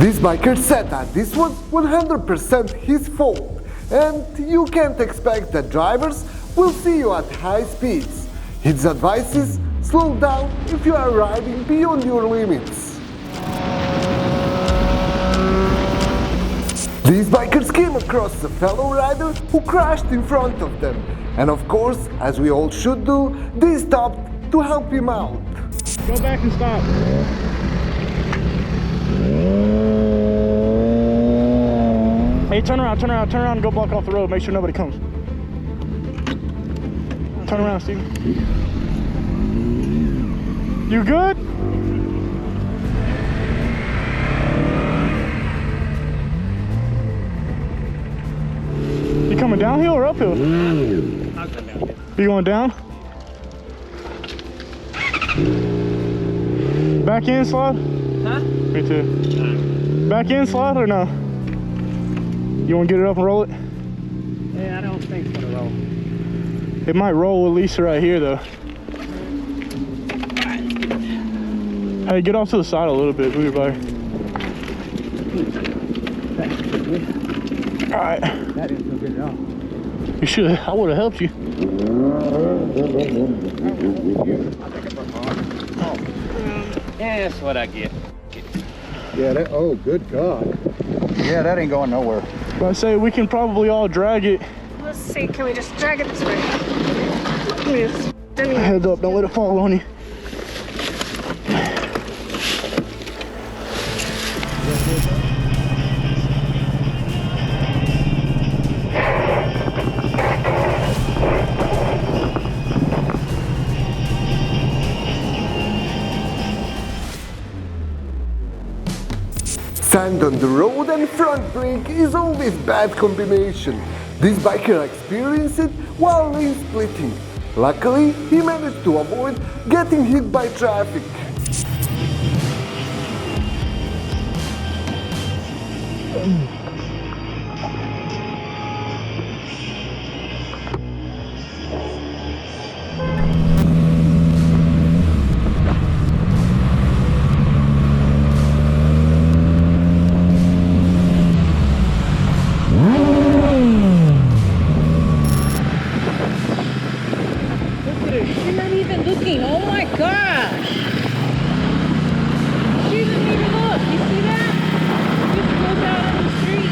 This biker said that this was 100% his fault, and you can't expect that drivers will see you at high speeds. His advice is slow down if you are riding beyond your limits. These bikers came across a fellow rider who crashed in front of them, and of course, as we all should do, they stopped to help him out. Go back and stop. Hey, turn around and go block off the road. Make sure nobody comes. Turn around, Steve. You good? You coming downhill or uphill? I'll go down. You going down? Back in slide? Huh? Me too. Back in slide or no? You want to get it up and roll it? Yeah, I don't think it's gonna roll. It might roll at least right here though. Hey, get off to the side a little bit, move your bike. Alright. That didn't feel good at all. You should. I would have helped you. Yeah, that's what I get. Yeah, that, oh, good God. Yeah, that ain't going nowhere. But I say we can probably all drag it. Let's see, can we just drag it this way? Yes. Heads up, don't let it fall on you. Sand on the road and front brake is always bad combination. This biker experienced it while lane splitting. Luckily, he managed to avoid getting hit by traffic. She's not even looking. Oh my gosh. She doesn't even look. You see that? Just goes out on the street.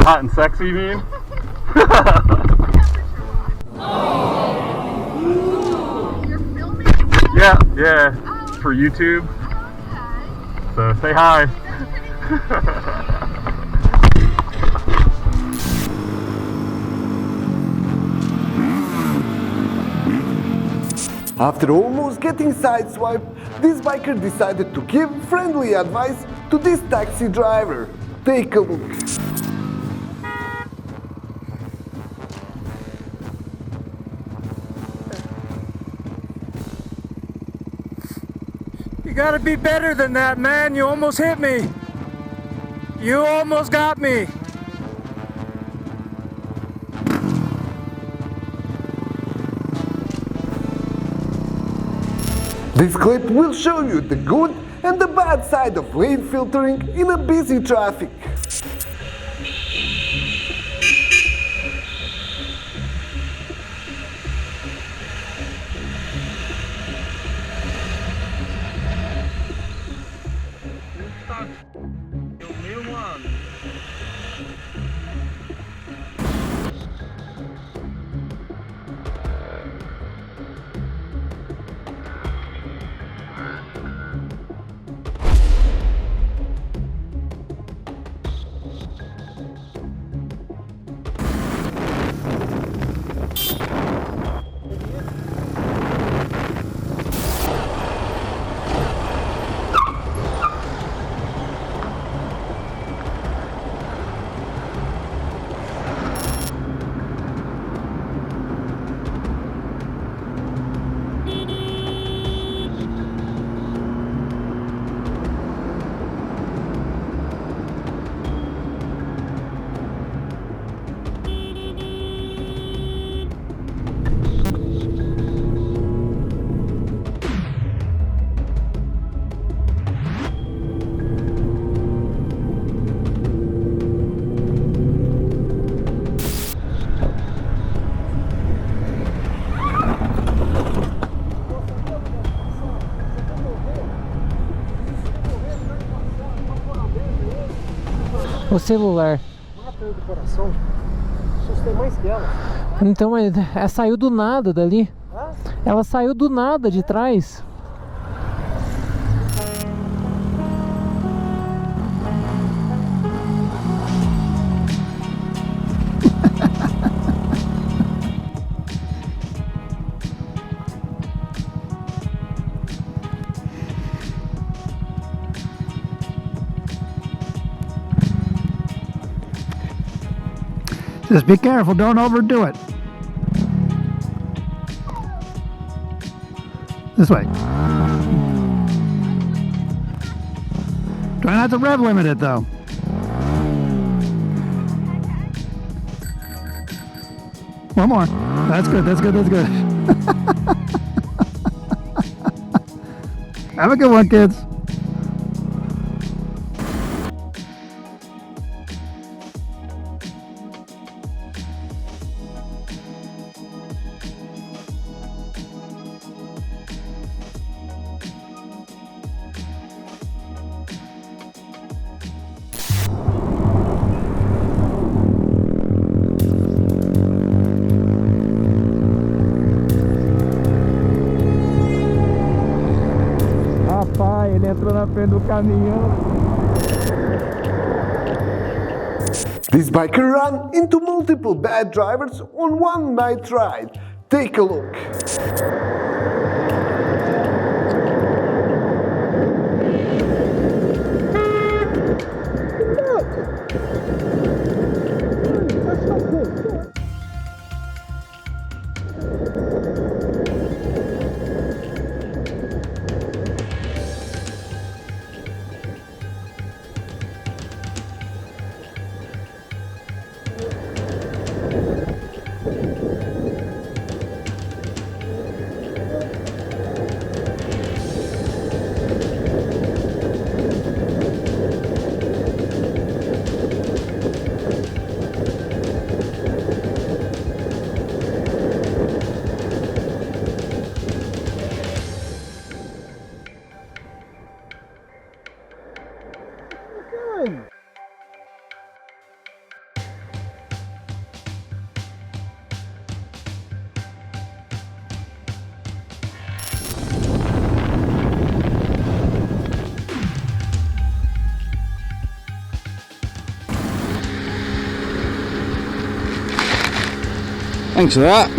Hot and sexy, you mean? Yeah, for YouTube. So say hi. After almost getting sideswiped, this biker decided to give friendly advice to this taxi driver. Take a look. You gotta be better than that, man. You almost hit me. You almost got me. This clip will show you the good and the bad side of lane filtering in a busy traffic. O celular. Mata eu do coração. Assustei mais que ela. Então, mas ela saiu do nada dali. Hã? Ela saiu do nada de trás. Just be careful, don't overdo it. This way. Try not to rev limit it though. One more. That's good, that's good, that's good. Have a good one, kids. Ele entrou na frente do caminhão. This biker ran into multiple bad drivers on one night ride. Take a look. Thanks for that.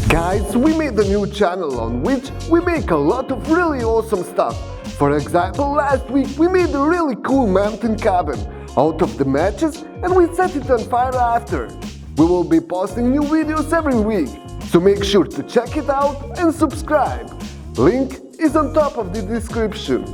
Guys, we made a new channel on which we make a lot of really awesome stuff. For example, last week we made a really cool mountain cabin out of the matches and we set it on fire after. We will be posting new videos every week, so make sure to check it out and subscribe. Link is on top of the description.